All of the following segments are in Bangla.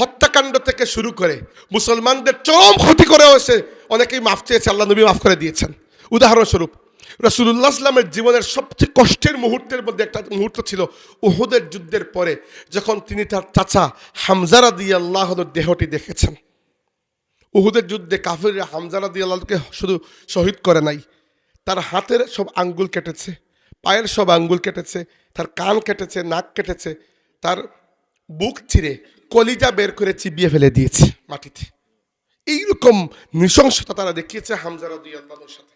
হত্যাকাণ্ড থেকে শুরু করে মুসলমানদের চরম ক্ষতি করে হয়েছে, অনেকেই মাফ চেয়েছে, আল্লাহ নবী মাফ করে দিয়েছেন। উদাহরণস্বরূপ রাসূলুল্লাহ সাল্লামের জীবনের সবচেয়ে কষ্টের মুহূর্তের মধ্যে একটা মুহূর্ত ছিল উহুদের যুদ্ধের পরে, যখন তিনি তার চাচা হামজা রাদিয়াল্লাহু আনহুর দেহটি দেখেছেন। উহুদের যুদ্ধে কাফিররা হামজা রাদিয়াল্লাহুকে শুধু শহীদ করে নাই, তার হাতের সব আঙ্গুল কেটেছে, পায়ের সব আঙ্গুল কেটেছে, তার কান কেটেছে, নাক কেটেছে, তার বুক ছিঁড়ে কলিজা বের করে চিবিয়ে ফেলে দিয়েছে মাটিতে। এইরকম নৃশংসতা তারা দেখিয়েছে হামজা রাদিয়াল্লাহু আনহুর সাথে।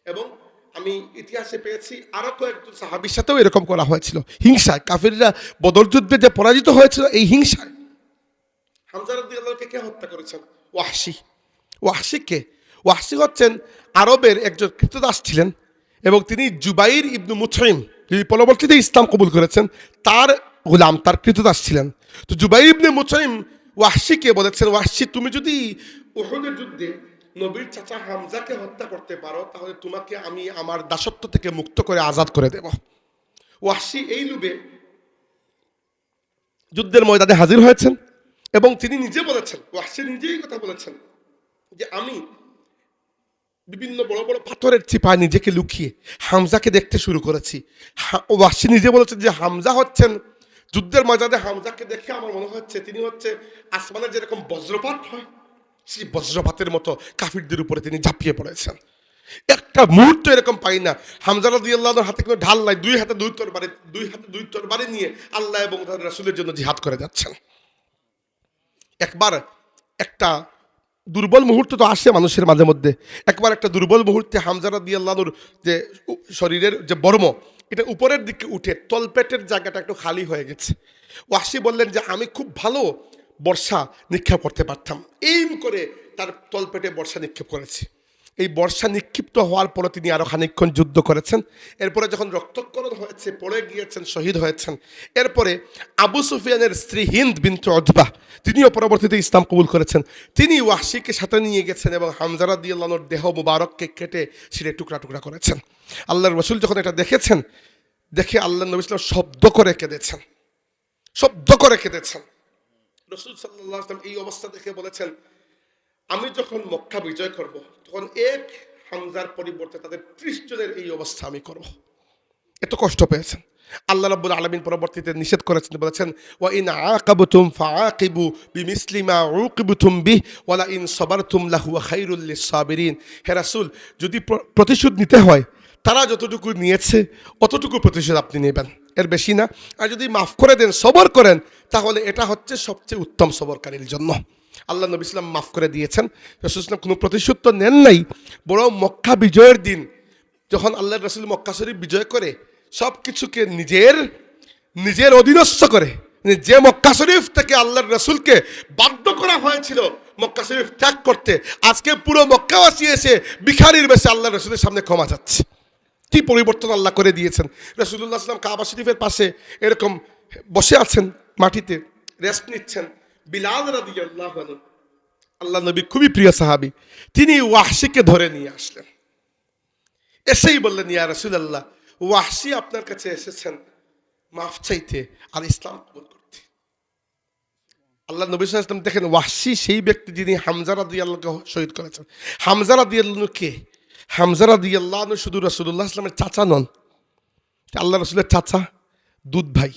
এবং আমি ইতিহাসে পেয়েছি আরো কয়েকজন সাহাবীর সাথেও এরকম করা হয়েছিল, হিংসায়। কাফিররা বদর যুদ্ধে যে পরাজিত হয়েছিল এই হিংসায়। হামজা রাদিয়াল্লাহুকে কে হত্যা করেছেন? ওয়াহশী। ওয়াহশী কে? ওয়াহশী হচ্ছেন আরবের একজন কৃতদাস ছিলেন, এবং তিনি জুবাইর ইবনু মুতঈম, যিনি পরবর্তীতে ইসলাম কবুল করেছেন, তার গোলাম, তার কৃতদাস ছিলেন। তো জুবাইর ইবনে মুতঈম ওয়াহশীকে বলেছেন, ওয়াহশী তুমি যদি উহুদের যুদ্ধে নবীর চাচা হামজাকে হত্যা করতে পারো, তাহলে তোমাকে আমি আমার দাসত্ব থেকে মুক্ত করে আজাদ করে দেব। ওয়াহশী এই লোভে যুদ্ধের ময়দানে হাজির হয়েছেন, এবং তিনি নিজে বলেছেন, ওয়াহশী নিজেই কথা বলেছেন যে আমি বিভিন্ন বড় বড় পাথরের চিপায় নিজেকে লুকিয়ে হামজাকে দেখতে শুরু করেছি। ওয়াহশী নিজে বলেছেন যে হামজা হচ্ছেন, যুদ্ধের ময়দানে হামজাকে দেখে আমার মনে হচ্ছে তিনি হচ্ছে আসমানে যেরকম বজ্রপাত হয় সেই বজ্রপাতের মতো কাফিরদের উপরে তিনি ঝাঁপিয়ে পড়েছেন। একটা মুহূর্ত এরকম পাই না হামজা রাদিয়াল্লাহুর হাতে কোনো ঢাল নাই, দুই হাতে দুই তরবারি নিয়ে আল্লাহ এবং তার রাসূলের জন্য জিহাদ করে যাচ্ছেন। একবার একটা দুর্বল মুহূর্ত তো আসে মানুষের মাঝে মধ্যে। একবার একটা দুর্বল মুহূর্তে হামজা রাদিয়াল্লাহুর যে শরীরের যে বর্ম, এটা উপরের দিকে উঠে তলপেটের জায়গাটা একটু খালি হয়ে গেছে। ওয়াহশী বললেন যে আমি খুব ভালো বর্ষা নিক্ষেপ করতে পারতাম, এইম করে তার তলপেটে বর্ষা নিক্ষেপ করেছি। এই বর্ষা নিক্ষিপ্ত হওয়ার পরে তিনি আরো খানিকক্ষণ যুদ্ধ করেছেন। এরপরে যখন রক্তক্ষরণ হয়েছে, পড়ে গিয়েছেন, শহীদ হয়েছেন। এরপরে আবু সুফিয়ানের স্ত্রী হিন্দ বিনতে উতবা, তিনিও পরবর্তীতে ইসলাম কবুল করেছেন। তিনি ওয়াহশীকে সাথে নিয়ে গেছেন এবং হামজা রাদিয়াল্লাহুর দেহ মুবারককে কেটে ছিঁড়ে টুকরা টুকরা করেছেন। আল্লাহর রাসূল যখন এটা দেখেছেন, দেখে আল্লাহর নবী সাল্লাল্লাহু আলাইহি ওয়াসাল্লাম শব্দ করে কেঁদেছেন, শব্দ করে কেঁদেছেন। রাসূল সাল্লাল্লাহু আলাইহি ওয়াসাল্লাম এই অবস্থা দেখে বলেছেন, আমি যখন মক্কা বিজয় করব, তখন এক হামজার পরিবর্তে তাদের 30 জনের এই অবস্থা আমি করব। এত কষ্ট পেয়েছেন। আল্লাহ রাব্বুল আলামিন পরবর্তীতে নিষেধ করেছেন, বলেছেন ওয়া ইন আকাবতুম ফাআকিবু বিমিসলি মা উকিবতুম বিহি ওয়া লা ইন সাবারতুম লাহুয়া খায়রুল লিস-সাবিরিন। হে রাসূল, যদি প্রতিশোধ নিতে হয়, তারা যতটুকু নিয়েছে অতটুকু প্রতিশোধ আপনি নেবেন, এর বেশি না। আর যদি মাফ করে দেন, সবর করেন, তাহলে এটা হচ্ছে সবচেয়ে উত্তম সবরকারীর জন্য। আল্লাহ নবী সাল্লাল্লাহু আলাইহি ওয়াসাল্লাম মাফ করে দিয়েছেন। রাসূল সাল্লাল্লাহু আলাইহি ওয়াসাল্লাম কোনো প্রতিশোধ তো নেন নাই, বরং মক্কা বিজয়ের দিন যখন আল্লাহর রাসূল মক্কা শরীফ বিজয় করে সব কিছুকে নিজের অধীনস্থ করে, যে মক্কা শরীফ থেকে আল্লাহর রাসূলকে বাধ্য করা হয়েছিল মক্কা শরীফ ত্যাগ করতে, আজকে পুরো মক্কাবাসী এসে ভিখারির বেশে আল্লাহর রাসূলের সামনে ক্ষমা চাচ্ছে। কি পরিবর্তন আল্লাহ করে দিয়েছেন। রাসূলুল্লাহ সাল্লাল্লাহু আলাইহি ওয়াসাল্লাম কাবা শরীফের পাশে এরকম বসে আছেন, মাটিতে রেস্ট নিচ্ছেন। বিলাল রাদিয়াল্লাহু আনহু, আল্লাহ নবী খুবই প্রিয় সাহাবী, তিনি ওয়াহশীকে ধরে নিয়ে আসলেন। এসেই বললেন, ইয়া রাসূলুল্লাহ, ওয়াহশী আপনার কাছে এসেছেন মাফ চাইতে আর ইসলাম কবুল করতে। আল্লাহ নবী সাল্লাল্লাহু আলাইহি ওয়াসাল্লাম দেখেন, ওয়াহশী সেই ব্যক্তি যিনি হামজা রাদিয়াল্লাহুকে শহীদ করেছেন। হামজা রাদিয়াল্লাহু কে? হামজা রাদিয়াল্লাহু আনহু শুধু রাসূলুল্লাহ সাল্লাল্লাহু আলাইহি ওয়াসাল্লামের চাচা নন, আল্লাহ রাসূলের চাচা, দুধ ভাই।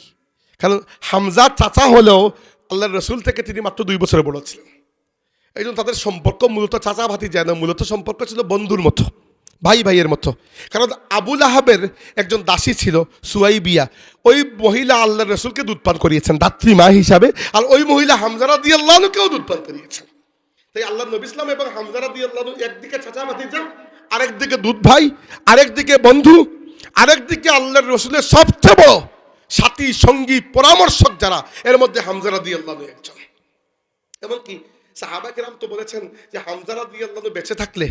কারণ হামজা চাচা হলেও আল্লাহর রাসূল থেকে তিনি মাত্র 2 বছরের বড় ছিলেন। এই জন্য তাদের সম্পর্ক মূলত চাচা ভাতিজা না, মূলত সম্পর্ক ছিল বন্ধুর মতো, ভাই ভাইয়ের মতো। কারণ আবু লাহাবের একজন দাসী ছিল সুয়াইবিয়া, ওই মহিলা আল্লাহর রাসূলকে দুধ পান করিয়েছেন দাত্রী মা হিসাবে, আর ওই মহিলা হামজা রাদিয়াল্লাহু আনহুকেও দুধ পান করিয়েছেন। তাই আল্লাহ নবী সাল্লাল্লাহু এবং হামজা রাদিয়াল্লাহু আনহু একদিকে চাচা ভাতিজা, আরেকদিকে দুধ ভাই, আরেকদিকে বন্ধু, আরেকদিকে আল্লাহর রাসূলের সবচেয়ে বড় সাথী, সঙ্গী, পরামর্শক যারা, এর মধ্যে হামজা রাদিয়াল্লাহু আনহু একজন। এমনকি সাহাবা কেরাম তো বলেছেন যে হামজা রাদিয়াল্লাহু আনহু বেঁচে থাকলে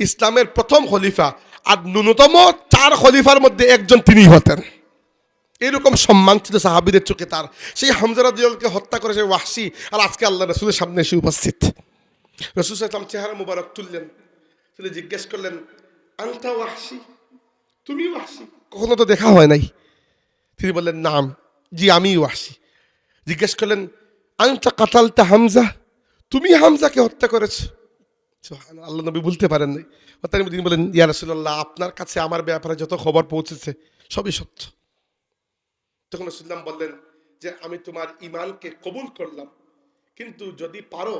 ইসলামের প্রথম খলিফা আর ন্যূনতম 4 খলিফার মধ্যে একজন তিনি হতেন। এরকম সম্মান ছিল সাহাবীদের চোখে তার। সেই হামজা রাদিয়াল্লাহুকে হত্যা করেছে ওয়াহশী, আর আজকে আল্লাহ রাসূলের সামনে এসে উপস্থিত। রাসূল সাল্লাল্লাহু আলাইহি ওয়াসাল্লাম চেহারা মুবারক তুললেন, তুলে জিজ্ঞেস করলেন, আনতা ওয়াহশী, তুমি ওয়াহশী? কখনো তো দেখা হয় নাই। তিনি বললেন, নাম, জি আমি ওয়াহশী। জিজ্ঞেস করলেন, আনতা কাতালতা হামজা, তুমি হামজাকে হত্যা করেছ। সুবহানাল্লাহ, আল্লাহ নবী বলতে পারেন নাই। তিনি বলেন, ইয়া রাসূলুল্লাহ, আপনার কাছে আমার ব্যাপারে যত খবর পৌঁছেছে সবই সত্য। তখন রাসূলুল্লাহ বললেন যে আমি তোমার ঈমানকে কবুল করলাম, কিন্তু যদি পারো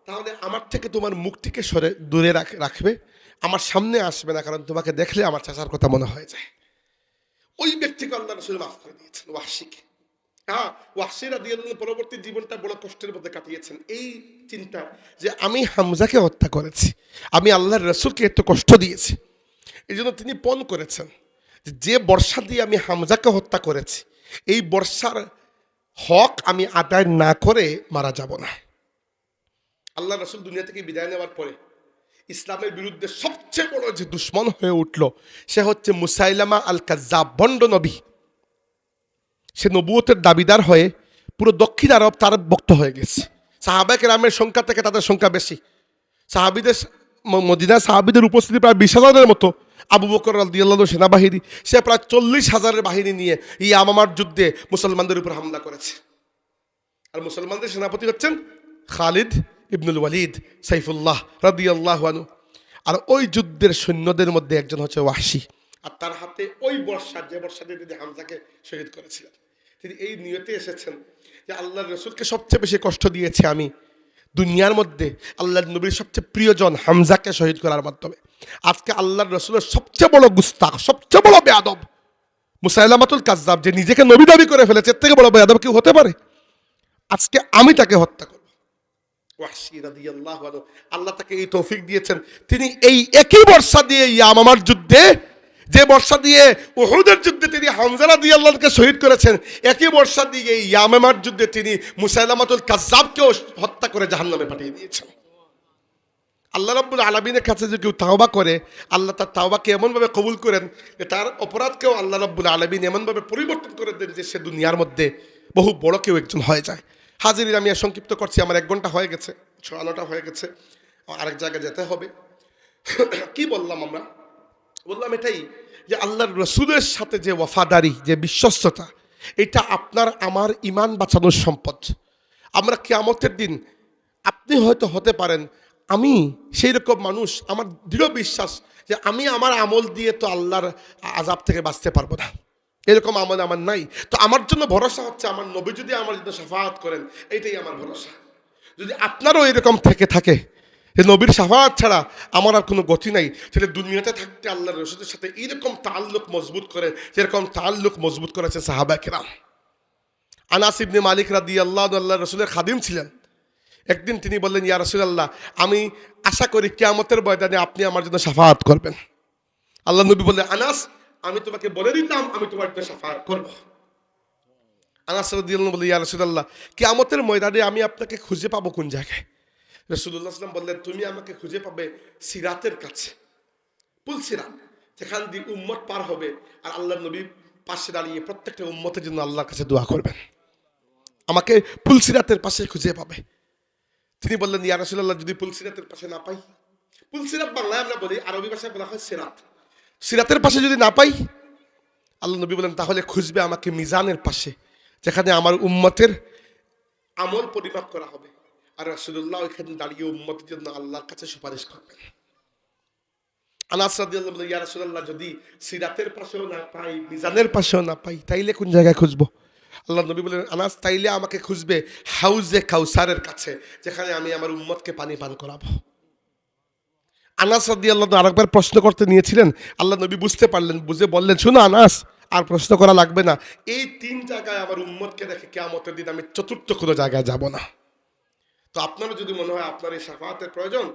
তাহলে আমার থেকে তোমার মুখটিকে সরে দূরে রাখবে, আমার সামনে আসবে না, কারণ তোমাকে দেখলে আমার চাচার কথা মনে হয়ে যায়। ওই ব্যক্তিকে আল্লাহ রাসূল মাফ করে দিয়েছেন, ওয়াহশিকে। হ্যাঁ, ওয়াহশী রাদিয়াল্লাহু আনহু পরবর্তী জীবনটা বড় কষ্টের মধ্যে কাটিয়েছেন এই চিন্তা যে আমি হামজাকে হত্যা করেছি, আমি আল্লাহর রাসূলকে এত কষ্ট দিয়েছি। এই জন্য তিনি পণ করেছেন যে বর্ষা দিয়ে আমি হামজাকে হত্যা করেছি, এই বর্ষার হক আমি আদায় না করে মারা যাব না। আল্লাহ রাসূল দুনিয়া থেকে বিদায় নেওয়ার পরে ইসলামের বিরুদ্ধে সবচেয়ে বড় যে দুশ্মন হয়ে উঠল সে হচ্ছে মুসাইলামা আল কাজ্জাব, ভণ্ড নবী। সে নবুয়তের দাবিদার হয়ে পুরো দক্ষিণ আরব তার ভক্ত হয়ে গেছে। সাহাবায়ে কেরামের সংখ্যা থেকে তাদের সংখ্যা বেশি। মদিনা সাহাবীদের উপস্থিতি প্রায় 20,000-এর মতো। আবু বকর রাদিয়াল্লাহু আনহু সেনাবাহিনী, সে প্রায় 40,000-এর বাহিনী নিয়ে ইয়ামামার যুদ্ধে মুসলমানদের উপর হামলা করেছে। আর মুসলমানদের সেনাপতি হচ্ছেন খালিদ ইবনুল ওয়ালিদ সাইফুল্লাহ রাদিয়াল্লাহু আনহু। আর ওই যুদ্ধের সৈন্যদের মধ্যে একজন হচ্ছে ওয়াহশী, আর তার হাতে ওই বর্ষা, যে বর্ষা দিয়ে তিনি হামজাকে শহীদ করেছিলেন। তিনি এই নিয়তে এসেছেন যে আল্লাহর রাসূলকে সবচেয়ে বেশি কষ্ট দিয়েছি আমি দুনিয়ার মধ্যে, আল্লাহর নবীর সবচেয়ে প্রিয়জন হামজাকে শহীদ করার মাধ্যমে। আজকে আল্লাহর রাসূলের সবচেয়ে বড় গুস্তাখ, সবচেয়ে বড় বেয়াদব মুসাইলামাতুল কাজ্জাব, যে নিজেকে নবী দাবি করে ফেলেছে, এর থেকে বড় বেয়াদব কেউ হতে পারে? আজকে আমি তাকে হত্যা করব। ওয়াহশী রাদিয়াল্লাহু আনহু, আল্লাহ তাকে এই তৌফিক দিয়েছেন, তিনি এই একই বর্ষা দিয়ে ইয়ামামার যুদ্ধে, যে বর্ষা দিয়ে উহুদের যুদ্ধে তিনি হামজা রাদিয়াল্লাহু আনহুকে শহীদ করেছেন, একই বর্ষা দিয়ে ইয়ামামার যুদ্ধে তিনি মুসাইলামাতুল কাজ্জাবকেও হত্যা করে জাহান্নামে পাঠিয়ে দিয়েছেন। আল্লাহ রাব্বুল আলামিনের কাছে যে কেউ তাওবা করে, আল্লাহ তার তাওবাকে এমনভাবে কবুল করেন যে তার অপরাধকেও আল্লাহ রাব্বুল আলামিন এমনভাবে পরিবর্তন করে দেন যে সে দুনিয়ার মধ্যে বহু বড় কেউ একজন হয়ে যায়। হাজির, আমি সংক্ষিপ্ত করছি, আমার 1 ঘন্টা হয়ে গেছে, 9টা হয়ে গেছে, আরেক জায়গায় যেতে হবে। কি বললাম আমরা? বললাম এটাই যে আল্লাহর রাসূলের সাথে যে ওয়াফাদারি, যে বিশ্বস্ততা, এটা আপনার আমার ঈমান বাঁচানোর সম্পদ। আমরা কিয়ামতের দিন, আপনি হয়তো হতে পারেন, আমি সেই রকম মানুষ, আমার দৃঢ় বিশ্বাস যে আমি আমার আমল দিয়ে তো আল্লাহর আযাব থেকে বাঁচতে পারবো না, এরকম আমল আমার নাই। তো আমার জন্য ভরসা হচ্ছে আমার নবী যদি আমার জন্য শাফাআত করেন, এইটাই আমার ভরসা। যদি আপনারও এরকম থেকে থাকে যে নবীর শাফাআত ছাড়া আমার আর কোনো গতি নাই, তাহলে দুনিয়াতে থাকতে আল্লাহর রাসূলের সাথে এইরকম তাআল্লুক মজবুত করে, যেরকম তাআল্লুক মজবুত করেছে সাহাবায়ে কেরাম। আনাস ইবনে মালিক রাদিয়াল্লাহু আনহু আল্লাহর রাসূলের খাদিম ছিলেন। একদিন তিনি বললেন, ইয়া রাসূলুল্লাহ, আমি আশা করি কিয়ামতের ময়দানে আপনি আমার জন্য শাফাআত করবেন। আল্লাহ নবী বললেন, আনাস, আমি তোমাকে বলে দিতাম আমি তোমার জন্য শাফাআত করব। আনাস রাদিয়াল্লাহু আনহু বললেন, ইয়া রাসূলুল্লাহ, কিয়ামতের ময়দানে আমি আপনাকে খুঁজে পাবো কোন জায়গায়? রাসূলুল্লাহ সাল্লাল্লাহু আলাইহি ওয়াসাল্লাম বললেন, তুমি আমাকে খুঁজে পাবে সিরাতের কাছে, পুল সিরাত, যেখান দিয়ে উম্মত পার হবে, আর আল্লাহর নবী পাশে দাঁড়িয়ে প্রত্যেকটা উম্মতের জন্য আল্লাহর কাছে দোয়া করবেন। আমাকে পুল সিরাতের পাশে খুঁজে পাবে। তিনি বললেন, ইয়া রাসূলুল্লাহ, যদি পুল সিরাতের পাশে না পাই, পুল সিরাত বাংলায় আমরা বলি, আরবি ভাষায় বলা হয় সিরাত, সিরাতের পাশে যদি না পাই, আল্লাহ নবী বলেন, তাহলে খুঁজবে আমাকে মিজানের পাশে, যেখানে আমার উম্মতের আমল পরিমাপ করা হবে, আর রাসূলুল্লাহ ওইখানে দাঁড়িয়ে উম্মতের জন্য আল্লাহর কাছে সুপারিশ করবেন। আনাস রাদিয়াল্লাহু আনহু বলেন, ইয়া রাসূলুল্লাহ, যদি সিরাতের পাশেও না পাই, মিজানের পাশেও না পাই, তাইলে কোন জায়গায় খুঁজবো? আল্লাহ নবী বলেন, আনাস, তাইলে আমাকে খুঁজবে হাউজে কাউসারের কাছে, যেখানে আমি আমার উম্মতকে পানি পান করাবো। আনাস রাদিয়াল্লাহু আনহু আরেকবার প্রশ্ন করতে নিয়েছিলেন, আল্লাহ নবী বুঝতে পারলেন, বুঝে বললেন, শোনো আনাস, আর প্রশ্ন করা লাগবে না, এই 3 জায়গায় আমার উম্মতকে রেখে কিয়ামতের দিন আমি চতুর্থ কোনো জায়গায় যাব না। তো আপনারও যদি মনে হয় আপনার এই শাফাআতের প্রয়োজন,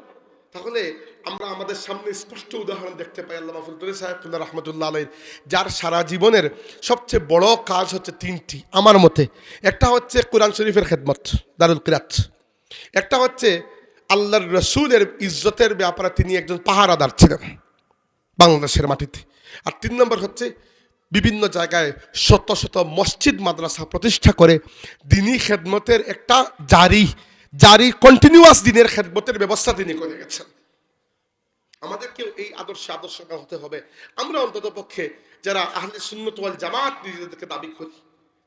তাহলে আমরা আমাদের সামনে স্পষ্ট উদাহরণ দেখতে পাই আল্লামা ফজলুল সাহেব রাহমাতুল্লাহ আলাইহি, যার সারা জীবনের সবচেয়ে বড় কাজ হচ্ছে 3টি আমার মতে। একটা হচ্ছে কোরআন শরীফের খেদমত, দারুল কিরাত। একটা হচ্ছে আল্লাহর রাসূলের ইজ্জতের ব্যাপারে তিনি একজন পাহারাদার ছিলেন বাংলাদেশের মাটিতে। আর 3 নম্বর হচ্ছে বিভিন্ন জায়গায় শত শত মসজিদ মাদ্রাসা প্রতিষ্ঠা করে দ্বীনি খেদমতের একটা জারি কন্টিনিউয়াস দিনের খেদমতের ব্যবস্থা তিনি করে গেছেন। আমাদেরকেও এই আদর্শ হতে হবে। আমরা অন্তত পক্ষে যারা আহলে সুন্নাত ওয়াল জামাত নিজেদেরকে দাবি করি,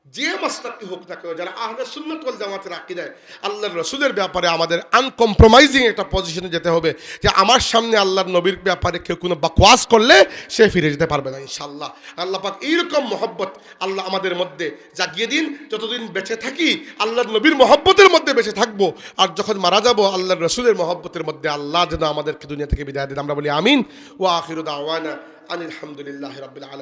যে মাসলাকই হোক না কেন, যারা আহলে সুন্নাত ওয়াল জামাতের আকীদায় আল্লাহর রাসূলের ব্যাপারে আমাদের আনকম্প্রোমাইজিং একটা পজিশনে যেতে হবে, যে আমার সামনে আল্লাহর নবীর ব্যাপারে কেউ কোনো বাকওয়াস করলে সে ফিরে যেতে পারবে না ইনশাআল্লাহ। আল্লাহ পাক এইরকম মহব্বত আল্লাহ আমাদের মধ্যে জাগিয়ে দিন। যতদিন বেঁচে থাকি আল্লাহর নবীর মহব্বতের মধ্যে বেঁচে থাকবো, আর যখন মারা যাব আল্লাহর রাসূলের মহব্বতের মধ্যে আল্লাহ যেন আমাদেরকে দুনিয়া থেকে বিদায় দেন। আমরা বলি আমিন। ওয়া আখিরু দাওয়ানা আনিল হামদুলিল্লাহি রাব্বিল আলামিন।